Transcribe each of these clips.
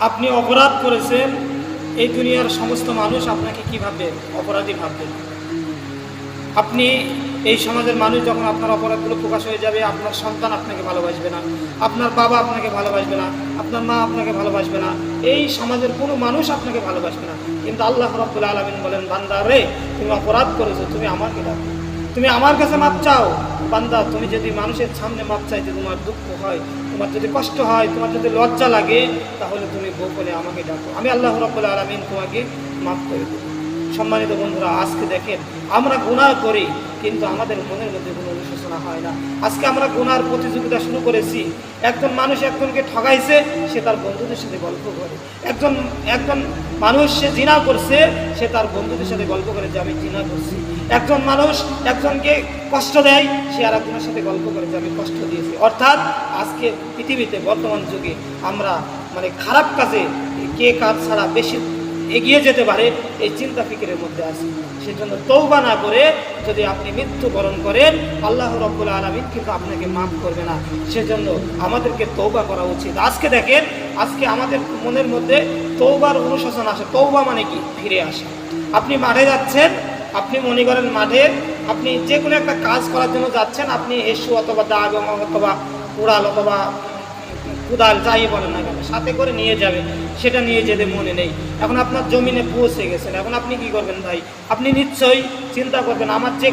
আপনি অপরাধ করেছেন, এই দুনিয়ার সমস্ত মানুষ আপনাকে কী ভাববে? অপরাধী ভাববে। আপনি এই সমাজের মানুষ যখন আপনার অপরাধগুলো প্রকাশ হয়ে যাবে, আপনার সন্তান আপনাকে ভালোবাসবে না, আপনার বাবা আপনাকে ভালোবাসবে না, আপনার মা আপনাকে ভালোবাসবে না, এই সমাজের কোনো মানুষ আপনাকে ভালোবাসবে না। কিন্তু আল্লাহ রাব্বুল আলামিন বলেন, বান্দা রে, তুমি অপরাধ করেছো, তুমি আমাকে ডাকো, তুমি আমার কাছে মাপ চাও। বান্দা, তুমি যদি মানুষের সামনে মাপ চাইতে তোমার দুঃখ হয়, তোমার যদি কষ্ট হয়, তোমার যদি লজ্জা লাগে, তাহলে তুমি গোপনে আমাকে ডাকো, আমি আল্লাহ রাব্বুল আলামিন তোমাকে মাফ করে দেবো। সম্মানিত বন্ধুরা, আজকে দেখেন আমরা গুনাহ করি, কিন্তু আমাদের মনের মধ্যে কোনো অনুশোচনা হয় না। আজকে আমরা গুনার প্রতিযোগিতা শুরু করেছি। একজন মানুষ একজনকে ঠকাইছে, সে তার বন্ধুদের সাথে গল্প করে। একজন মানুষ সে জিনা করছে, সে তার বন্ধুদের সাথে গল্প করে যে আমি জিনা করছি। একজন মানুষ একজনকে কষ্ট দেয়, সে আর একজনের সাথে গল্প করে যে আমি কষ্ট দিয়েছি। অর্থাৎ আজকে পৃথিবীতে বর্তমান যুগে আমরা খারাপ কাজে কে কাজ ছাড়া বেশি এগিয়ে যেতে পারে এই চিন্তা ফিকিরের মধ্যে আছে। সেজন্য তওবা না করে যদি আপনি মৃত্যুবরণ করেন, আল্লাহ রাব্বুল আলামিন কিন্তু আপনাকে মাফ করবে না। সেজন্য আমাদেরকে তওবা করা উচিত। আজকে দেখেন, আজকে আমাদের মনের মধ্যে তওবার অনুশোচনা আসে। তওবা মানে কি? ফিরে আসা। আপনি মাঠে যাচ্ছেন, আপনি মনে করেন মাঠে আপনি যে কোনো একটা কাজ করার জন্য যাচ্ছেন, আপনি এসু অথবা দাগ অথবা কুড়াল অথবা কোদাল যাই বলেন না কেন সাথে করে নিয়ে যাবে, সেটা নিয়ে যেতে মনে নেই। এখন আপনার জমিনে পৌঁছে গেছেন, এখন আপনি কি করবেন ভাই? আপনি নিশ্চয়ই চিন্তা করবেন, আমার যে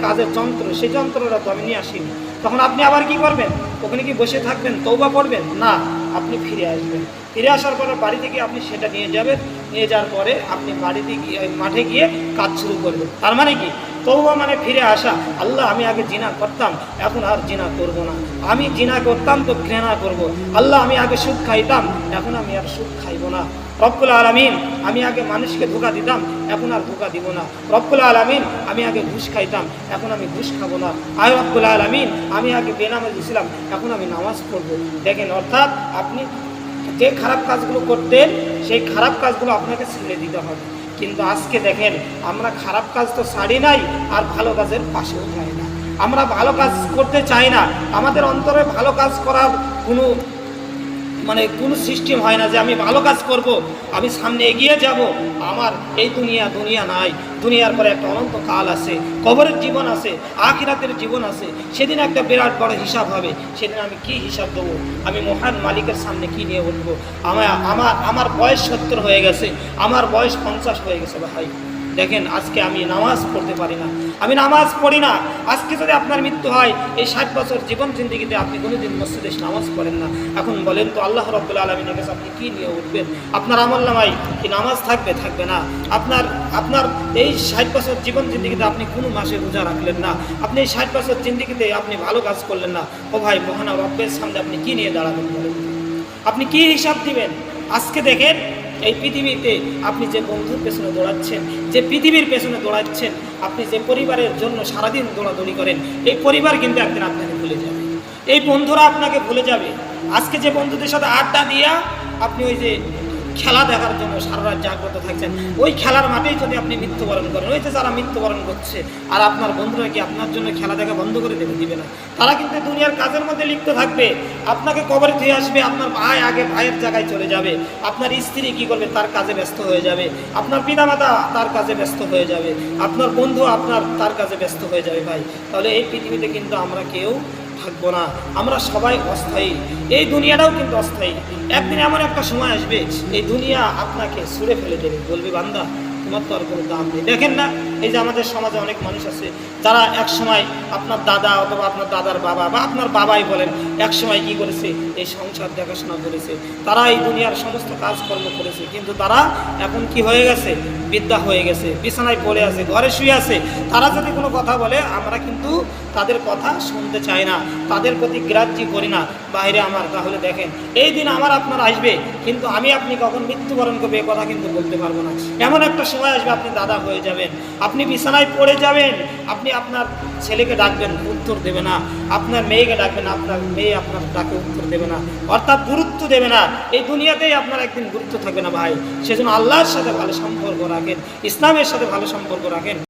কাজের যন্ত্র, সেই যন্ত্রটা তো আমি নিয়ে আসিনি। তখন আপনি আবার কি করবেন? ওখানে কি বসে থাকবেন, তওবা করবেন? না, আপনি ফিরে আসবেন। ফিরে আসার পরে বাড়ি থেকে আপনি সেটা নিয়ে যাবেন। নিয়ে যাওয়ার পরে আপনি বাড়িতে গিয়ে মাঠে গিয়ে কাজ শুরু করবেন। তার মানে কি? তওবা মানে ফিরে আসা। আল্লাহ, আমি আগে জিনা করতাম, এখন আর জিনা করব না। আমি জিনা করতাম তো ঘৃণা করব। আল্লাহ, আমি আগে সুদ খাইতাম, এখন আমি আর সুদ খাইব না। রব্বুল আলামিন, আমি আগে মানুষকে ধোঁকা দিতাম, এখন আর ধোঁকা দিব না। রব্বুল আলামিন, আমি আগে ঘুষ খাইতাম, এখন আমি ঘুষ খাবো না। আয় রব্বুল আলামিন, আমি আগে বেনামাজি ছিলাম, এখন আমি নামাজ পড়ব। দেখেন, অর্থাৎ আপনি যে খারাপ কাজগুলো করতেন, সেই খারাপ কাজগুলো আপনাকে ছেড়ে দিতে হবে। কিন্তু আজকে দেখেন, আমরা খারাপ কাজ তো ছাড়ি নাই, আর ভালো কাজের পাশেও যাই না। আমরা ভালো কাজ করতে চাই না। আমাদের অন্তরে ভালো কাজ করার কোনো সিস্টেম হয় না যে আমি ভালো কাজ করব, আমি সামনে এগিয়ে যাব। আমার এই দুনিয়া নাই। দুনিয়ার পরে একটা অনন্ত কাল আছে, কবরের জীবন আছে, আখিরাতের জীবন আছে। সেদিন একটা বিরাট বড় হিসাব হবে। সেদিন আমি কি হিসাব দেবো? আমি মহান মালিকের সামনে কি নিয়ে উঠবো? আমার বয়স 70 হয়ে গেছে, আমার বয়স 50 হয়ে গেছে। ভাই দেখেন, আজকে আমি নামাজ পড়তে পারি না, আমি নামাজ পড়ি না। আজকে যদি আপনার মৃত্যু হয়, এই 60 বছর জীবন জিন্দিগিতে আপনি কোনোদিন মসজিদে নামাজ পড়েন না। এখন বলেন তো, আল্লাহ রাব্বুল আলামিনের কাছে আপনি কী নিয়ে উঠবেন? আপনার আমলনামায় কি নামাজ থাকবে? থাকবে না। আপনার এই 60 বছর জীবন জিন্দিগিতে আপনি কোনো মাসে রোজা রাখলেন না, আপনি এই 60 বছর জিন্দিগিতে আপনি ভালো কাজ করলেন না। ও ভাই, মহান রব্বের সামনে আপনি কী নিয়ে দাঁড়াবেন? বলেন, আপনি কী হিসাব দিবেন? আজকে দেখেন, এই পৃথিবীতে আপনি যে বন্ধুর পেছনে দৌড়াচ্ছেন, যে পৃথিবীর পেছনে দৌড়াচ্ছেন, আপনি যে পরিবারের জন্য সারাদিন দৌড়াদৌড়ি করেন, এই পরিবার কিন্তু একদিন আপনাকে ভুলে যাবে। এই বন্ধুরা আপনাকে ভুলে যাবে। আজকে যে বন্ধুদের সাথে আড্ডা দিয়া আপনি ওই যে খেলা দেখার জন্য সারা রাত জাগ্রত থাকছেন, ওই খেলার মাঠেই যদি আপনি মৃত্যুবরণ করেন, ওই যে যারা মৃত্যুবরণ করছে, আর আপনার বন্ধুরা কি আপনার জন্য খেলা দেখা বন্ধ করে দিবে না? তারা কিন্তু দুনিয়ার কাজের মধ্যে লিপ্ত থাকবে। আপনাকে কবরে ধুয়ে আসবে, আপনার ভাই আগে ভাইয়ের জায়গায় চলে যাবে, আপনার স্ত্রী কি করবে? তার কাজে ব্যস্ত হয়ে যাবে, আপনার পিতামাতা তার কাজে ব্যস্ত হয়ে যাবে, আপনার বন্ধু তার কাজে ব্যস্ত হয়ে যাবে। ভাই, তাহলে এই পৃথিবীতে কিন্তু আমরা কেউ থাকবো না, আমরা সবাই অস্থায়ী। এই দুনিয়াটাও কিন্তু অস্থায়ী। একদিন এমন একটা সময় আসবে, এই দুনিয়া আপনাকে ছুঁড়ে ফেলে দেবে, বলবে, বান্দা, তোমার তো আর কোনো দাম নেই। দেখেন না, এই যে আমাদের সমাজে অনেক মানুষ আছে যারা এক সময় আপনার দাদা অথবা আপনার দাদার বাবা বা আপনার বাবাই বলেন, এক সময় কি করেছে? এই সংসার দেখাশোনা করেছে, তারা এই দুনিয়ার সমস্ত কাজকর্ম করেছে, কিন্তু তারা এখন কি হয়ে গেছে? বৃদ্ধা হয়ে গেছে, বিছানায় পড়ে আছে, ঘরে শুয়ে আছে। তারা যদি কোনো কথা বলে, আমরা কিন্তু তাদের কথা শুনতে চাই না, তাদের প্রতি গ্রাহ্য করি না। বাইরে আমার, তাহলে দেখেন, এই দিন আমার আপনার আসবে, কিন্তু আমি আপনি কখন মৃত্যুবরণ করবে এ কথা কিন্তু বলতে পারবো না। এমন একটা সময় আসবে, আপনি দাদা হয়ে যাবেন, আপনি বিছানায় পড়ে যাবেন, আপনি আপনার ছেলেকে ডাকবেন, উত্তর দেবে না, আপনার মেয়েকে ডাকবেন, আপনার মেয়ে আপনার ডাকে উত্তর দেবে না, অর্থাৎ গুরুত্ব দেবে না। এই দুনিয়াতেই আপনার একদিন গুরুত্ব থাকবে না। ভাই, সেজন্য আল্লাহর সাথে ভালো সম্পর্ক রাখেন, ইসলামের সাথে ভালো সম্পর্ক রাখেন।